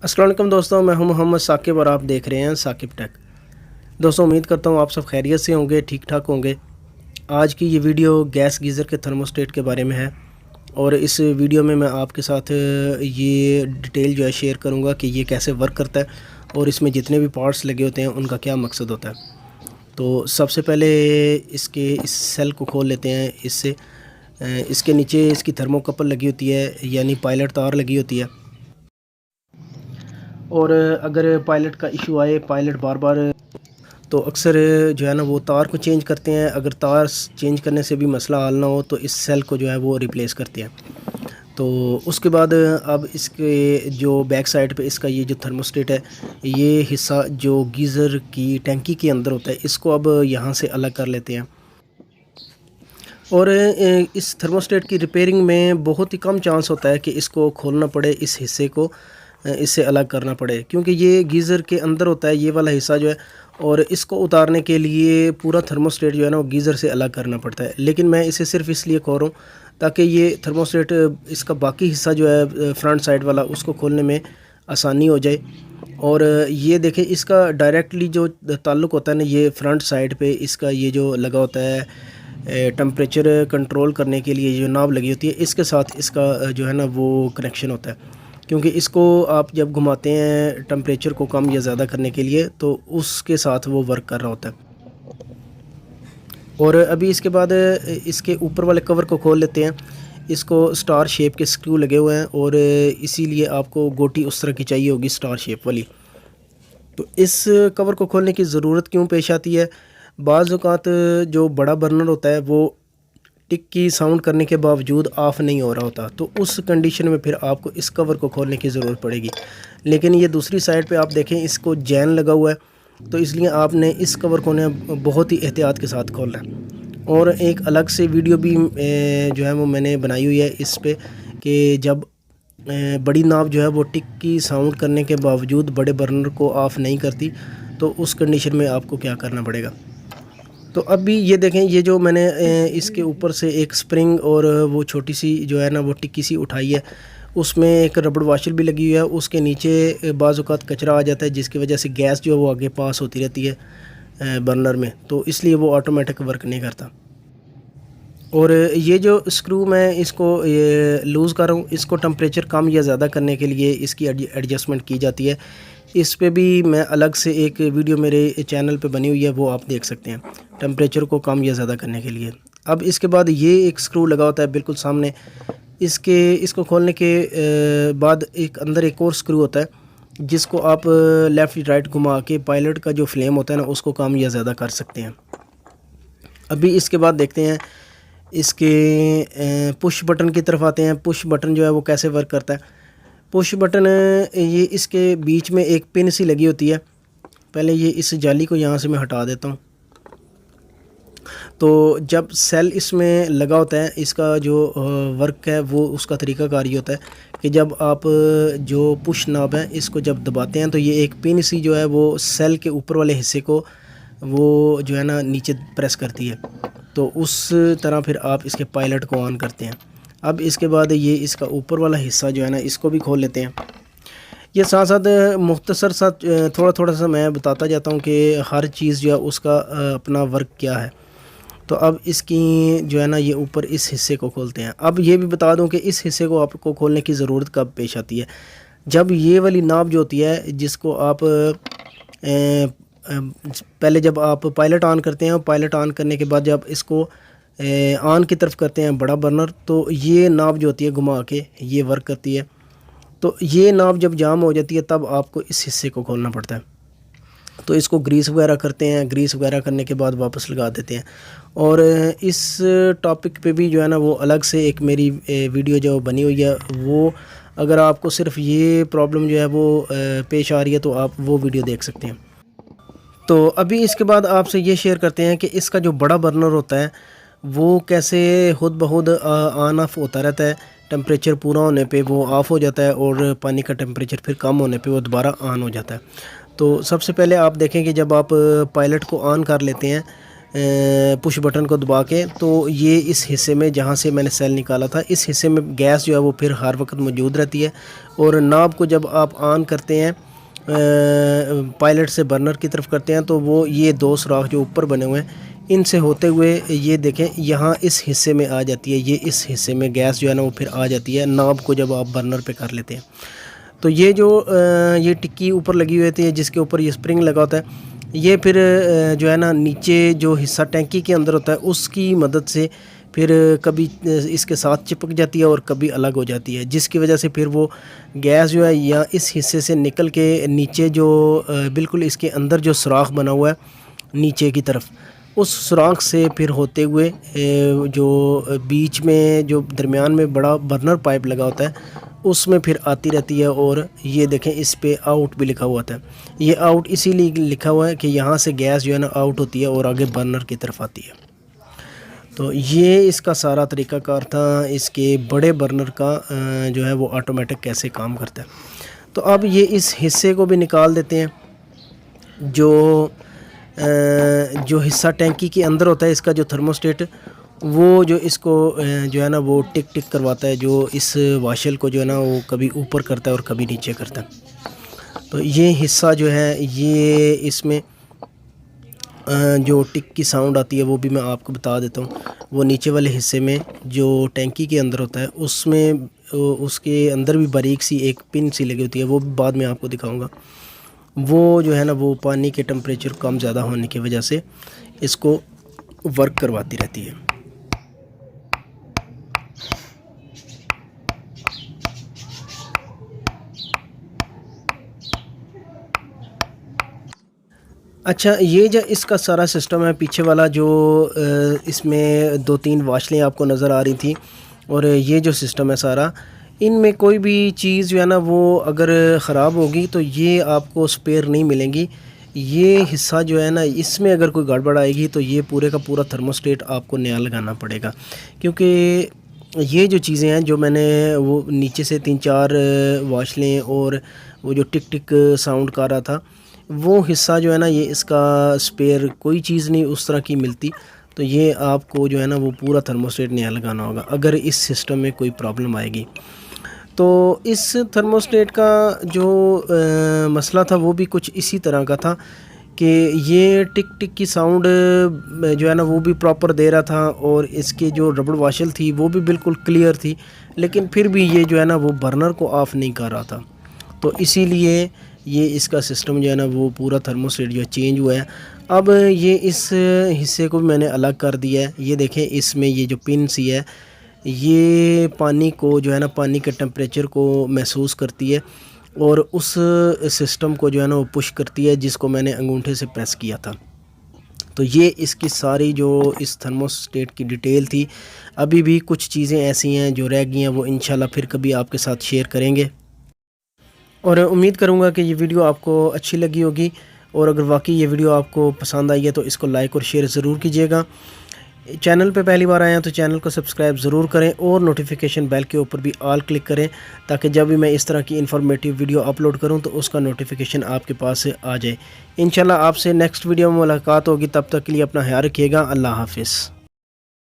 السلام علیکم دوستوں، میں ہوں محمد ثاقب اور آپ دیکھ رہے ہیں ثاقب ٹیک۔ دوستوں امید کرتا ہوں آپ سب خیریت سے ہوں گے، ٹھیک ٹھاک ہوں گے۔ آج کی یہ ویڈیو گیس گیزر کے تھرموسٹیٹ کے بارے میں ہے، اور اس ویڈیو میں آپ کے ساتھ یہ ڈیٹیل جو ہے شیئر کروں گا کہ یہ کیسے ورک کرتا ہے اور اس میں جتنے بھی پارٹس لگے ہوتے ہیں ان کا کیا مقصد ہوتا ہے۔ تو سب سے پہلے اس سیل کو کھول لیتے ہیں۔ اس کے نیچے اس کی تھرموکپل لگی ہوتی ہے، یعنی پائلٹ تار لگی ہوتی ہے، اور اگر پائلٹ کا ایشو آئے، پائلٹ بار بار، تو اکثر جو ہے نا وہ تار کو چینج کرتے ہیں۔ اگر تار چینج کرنے سے بھی مسئلہ حل نہ ہو تو اس سیل کو جو ہے وہ ریپلیس کرتے ہیں۔ تو اس کے بعد اب اس کے جو بیک سائڈ پہ اس کا یہ جو تھرموسٹیٹ ہے، یہ حصہ جو گیزر کی ٹینکی کے اندر ہوتا ہے، اس کو اب یہاں سے الگ کر لیتے ہیں۔ اور اس تھرموسٹیٹ کی ریپیئرنگ میں بہت ہی کم چانس ہوتا ہے کہ اس کو کھولنا پڑے، اس حصے کو اس سے الگ کرنا پڑے، کیونکہ یہ گیزر کے اندر ہوتا ہے یہ والا حصہ جو ہے، اور اس کو اتارنے کے لیے پورا تھرموسٹیٹ جو ہے نا وہ گیزر سے الگ کرنا پڑتا ہے۔ لیکن میں اسے صرف اس لیے کھول رہا ہوں تاکہ یہ تھرموسٹیٹ اس کا باقی حصہ جو ہے فرنٹ سائڈ والا، اس کو کھولنے میں آسانی ہو جائے۔ اور یہ دیکھیں اس کا ڈائریکٹلی جو تعلق ہوتا ہے نا، یہ فرنٹ سائڈ پہ اس کا یہ جو لگا ہوتا ہے ٹمپریچر کنٹرول کرنے کے لیے جو ناب لگی ہوتی ہے، اس کے ساتھ اس کا جو ہے نا وہ کنیکشن ہوتا ہے، کیونکہ اس کو آپ جب گھماتے ہیں ٹمپریچر کو کم یا زیادہ کرنے کے لیے تو اس کے ساتھ وہ ورک کر رہا ہوتا ہے۔ اور ابھی اس کے بعد اس کے اوپر والے کور کو کھول لیتے ہیں۔ اس کو سٹار شیپ کے سکرو لگے ہوئے ہیں، اور اسی لیے آپ کو گوٹی اس طرح کی چاہیے ہوگی سٹار شیپ والی۔ تو اس کور کو کھولنے کی ضرورت کیوں پیش آتی ہے؟ بعض اوقات جو بڑا برنر ہوتا ہے وہ ٹک کی ساؤنڈ کرنے کے باوجود آف نہیں ہو رہا ہوتا، تو اس کنڈیشن میں پھر آپ کو اس کور کو کھولنے کی ضرورت پڑے گی۔ لیکن یہ دوسری سائڈ پہ آپ دیکھیں اس کو جین لگا ہوا ہے، تو اس لیے آپ نے اس کور کو بہت ہی احتیاط کے ساتھ کھولنا ہے۔ اور ایک الگ سے ویڈیو بھی جو ہے وہ میں نے بنائی ہوئی ہے اس پہ، کہ جب بڑی ناپ جو ہے وہ ٹک کی ساؤنڈ کرنے کے باوجود بڑے برنر کو آف نہیں کرتی، تو اس کنڈیشن میں آپ کو کیا کرنا پڑے گا۔ تو اب بھی یہ دیکھیں، یہ جو میں نے اس کے اوپر سے ایک سپرنگ اور وہ چھوٹی سی جو ہے نا وہ ٹکی سی اٹھائی ہے، اس میں ایک ربڑ واشر بھی لگی ہوئی ہے۔ اس کے نیچے بعض اوقات کچرا آ جاتا ہے جس کی وجہ سے گیس جو ہے وہ آگے پاس ہوتی رہتی ہے برنر میں، تو اس لیے وہ آٹومیٹک ورک نہیں کرتا۔ اور یہ جو اسکرو میں اس کو لوز کر رہا ہوں، اس کو ٹمپریچر کم یا زیادہ کرنے کے لیے اس کی ایڈجسٹمنٹ کی جاتی ہے۔ اس پہ بھی میں الگ سے ایک ویڈیو میرے چینل پہ بنی ہوئی ہے، وہ آپ دیکھ سکتے ہیں، ٹمپریچر کو کم یا زیادہ کرنے کے لیے۔ اب اس کے بعد یہ ایک سکرو لگا ہوتا ہے بالکل سامنے، اس کو کھولنے کے بعد اندر ایک اور سکرو ہوتا ہے جس کو آپ لیفٹ رائٹ گھما کے پائلٹ کا جو فلیم ہوتا ہے نا اس کو کم یا زیادہ کر سکتے ہیں۔ ابھی اس کے بعد دیکھتے ہیں اس کے پش بٹن کی طرف آتے ہیں۔ پش بٹن جو ہے وہ کیسے ورک کرتا ہے۔ پش بٹن یہ اس کے بیچ میں ایک پن سی لگی ہوتی ہے۔ پہلے یہ اس جالی کو یہاں سے میں ہٹا دیتا ہوں۔ تو جب سیل اس میں لگا ہوتا ہے، اس کا جو ورک ہے وہ اس کا طریقہ کار یہ ہوتا ہے کہ جب آپ جو پش ناب ہے اس کو جب دباتے ہیں تو یہ ایک پن سی جو ہے وہ سیل کے اوپر والے حصے کو وہ جو ہے نا نیچے پریس کرتی ہے، تو اس طرح پھر آپ اس کے پائلٹ کو آن کرتے ہیں۔ اب اس کے بعد یہ اس کا اوپر والا حصہ جو ہے نا اس کو بھی کھول لیتے ہیں۔ یہ ساتھ ساتھ مختصر سا تھوڑا سا میں بتاتا جاتا ہوں کہ ہر چیز جو ہے اس کا اپنا ورک کیا ہے۔ تو اب اس کی جو ہے نا یہ اوپر اس حصے کو کھولتے ہیں۔ اب یہ بھی بتا دوں کہ اس حصے کو آپ کو کھولنے کی ضرورت کب پیش آتی ہے؟ جب یہ والی ناب جو ہوتی ہے جس کو آپ پہلے جب آپ پائلٹ آن کرتے ہیں، پائلٹ آن کرنے کے بعد جب اس کو آن کی طرف کرتے ہیں بڑا برنر، تو یہ ناب جو ہوتی ہے گھما کے یہ ورک کرتی ہے۔ تو یہ ناب جب جام ہو جاتی ہے تب آپ کو اس حصے کو کھولنا پڑتا ہے۔ تو اس کو گریس وغیرہ کرتے ہیں، گریس وغیرہ کرنے کے بعد واپس لگا دیتے ہیں۔ اور اس ٹاپک پہ بھی جو ہے نا وہ الگ سے ایک میری ویڈیو جو بنی ہوئی ہے، وہ اگر آپ کو صرف یہ پرابلم جو ہے وہ پیش آ رہی ہے تو آپ وہ ویڈیو دیکھ سکتے ہیں۔ تو ابھی اس کے بعد آپ سے یہ شیئر کرتے ہیں کہ اس کا جو بڑا برنر ہوتا ہے وہ کیسے خود بخود آن آف ہوتا رہتا ہے۔ ٹمپریچر پورا ہونے پہ وہ آف ہو جاتا ہے، اور پانی کا ٹمپریچر پھر کم ہونے پہ وہ دوبارہ آن ہو جاتا ہے۔ تو سب سے پہلے آپ دیکھیں کہ جب آپ پائلٹ کو آن کر لیتے ہیں پش بٹن کو دبا کے، تو یہ اس حصے میں جہاں سے میں نے سیل نکالا تھا اس حصے میں گیس جو ہے وہ پھر ہر وقت موجود رہتی ہے، اور ناب کو جب آپ آن کرتے ہیں پائلٹ سے برنر کی طرف کرتے ہیں تو وہ یہ دو سوراخ جو اوپر بنے ہوئے ہیں ان سے ہوتے ہوئے یہ دیکھیں یہاں اس حصے میں آ جاتی ہے، یہ اس حصے میں گیس جو ہے نا وہ پھر آ جاتی ہے ناب کو جب آپ برنر پہ کر لیتے ہیں۔ تو یہ جو یہ ٹکی اوپر لگی ہوئی ہوتی ہے جس کے اوپر یہ سپرنگ لگا ہوتا ہے، یہ پھر جو ہے نا نیچے جو حصہ ٹینکی کے اندر ہوتا ہے اس کی مدد سے پھر کبھی اس کے ساتھ چپک جاتی ہے اور کبھی الگ ہو جاتی ہے، جس کی وجہ سے پھر وہ گیس جو ہے یا اس حصے سے نکل کے نیچے جو بالکل اس کے اندر جو سوراخ بنا ہوا ہے نیچے کی طرف، اس سوراخ سے پھر ہوتے ہوئے جو بیچ میں جو درمیان میں بڑا برنر پائپ لگا ہوتا ہے اس میں پھر آتی رہتی ہے، اور یہ دیکھیں اس پہ آؤٹ بھی لکھا ہوا تھا، یہ آؤٹ اسی لیے لکھا ہوا ہے کہ یہاں سے گیس جو ہے نا آؤٹ ہوتی ہے اور آگے برنر کی طرف آتی ہے۔ تو یہ اس کا سارا طریقہ کار تھا اس کے بڑے برنر کا جو ہے وہ آٹومیٹک کیسے کام کرتا ہے۔ تو اب یہ اس حصے کو بھی نکال دیتے ہیں، جو حصہ ٹینکی کے اندر ہوتا ہے اس کا جو تھرموسٹیٹ، وہ جو اس کو جو ہے نا وہ ٹک ٹک کرواتا ہے، جو اس واشل کو جو ہے نا وہ کبھی اوپر کرتا ہے اور کبھی نیچے کرتا ہے۔ تو یہ حصہ جو ہے یہ اس میں جو ٹک کی ساؤنڈ آتی ہے وہ بھی میں آپ کو بتا دیتا ہوں، وہ نیچے والے حصے میں جو ٹینکی کے اندر ہوتا ہے اس میں اس کے اندر بھی باریک سی ایک پن سی لگی ہوتی ہے، وہ بعد میں آپ کو دکھاؤں گا، وہ جو ہے نا وہ پانی کے ٹمپریچر کم زیادہ ہونے کی وجہ سے اس کو ورک کرواتی رہتی ہے۔ اچھا، یہ جو اس کا سارا سسٹم ہے پیچھے والا جو اس میں 2-3 واشلیں آپ کو نظر آ رہی تھیں، اور یہ جو سسٹم ہے سارا، ان میں کوئی بھی چیز جو ہے نا وہ اگر خراب ہوگی تو یہ آپ کو سپیئر نہیں ملیں گی، یہ حصہ جو ہے نا اس میں اگر کوئی گڑبڑ آئے گی تو یہ پورے کا پورا تھرموسٹیٹ آپ کو نیا لگانا پڑے گا، کیونکہ یہ جو چیزیں ہیں جو میں نے وہ نیچے سے 3-4 واشلیں اور وہ جو ٹک ٹک ساؤنڈ کر رہا تھا وہ حصہ جو ہے نا یہ اس کا سپیئر کوئی چیز نہیں اس طرح کی ملتی، تو یہ آپ کو جو ہے نا وہ پورا تھرموسٹیٹ نیا لگانا ہوگا اگر اس سسٹم میں کوئی پرابلم آئے گی۔ تو اس تھرموسٹیٹ کا جو مسئلہ تھا وہ بھی کچھ اسی طرح کا تھا کہ یہ ٹک ٹک کی ساؤنڈ جو ہے نا وہ بھی پراپر دے رہا تھا، اور اس کے جو ربڑ واشل تھی وہ بھی بالکل کلیئر تھی، لیکن پھر بھی یہ جو ہے نا وہ برنر کو آف نہیں کر رہا تھا، تو اسی لیے یہ اس کا سسٹم جو ہے نا وہ پورا تھرموسٹیٹ جو ہے چینج ہوا ہے۔ اب یہ اس حصے کو بھی میں نے الگ کر دیا ہے، یہ دیکھیں اس میں یہ جو پن سی ہے یہ پانی کو جو ہے نا پانی کے ٹمپریچر کو محسوس کرتی ہے اور اس سسٹم کو جو ہے نا وہ پش کرتی ہے جس کو میں نے انگوٹھے سے پریس کیا تھا۔ تو یہ اس کی ساری جو اس تھرموسٹیٹ کی ڈیٹیل تھی، ابھی بھی کچھ چیزیں ایسی ہیں جو رہ گئی ہیں وہ انشاءاللہ پھر کبھی آپ کے ساتھ شیئر کریں گے، اور امید کروں گا کہ یہ ویڈیو آپ کو اچھی لگی ہوگی، اور اگر واقعی یہ ویڈیو آپ کو پسند آئی ہے تو اس کو لائک اور شیئر ضرور کیجیے گا۔ چینل پہ پہلی بار آئے ہیں تو چینل کو سبسکرائب ضرور کریں، اور نوٹیفیکیشن بیل کے اوپر بھی آل کلک کریں تاکہ جب بھی میں اس طرح کی انفارمیٹیو ویڈیو اپلوڈ کروں تو اس کا نوٹیفیکیشن آپ کے پاس آ جائے۔ انشاءاللہ آپ سے نیکسٹ ویڈیو میں ملاقات ہوگی، تب تک کے لیے اپنا خیال رکھیے گا۔ اللہ حافظ۔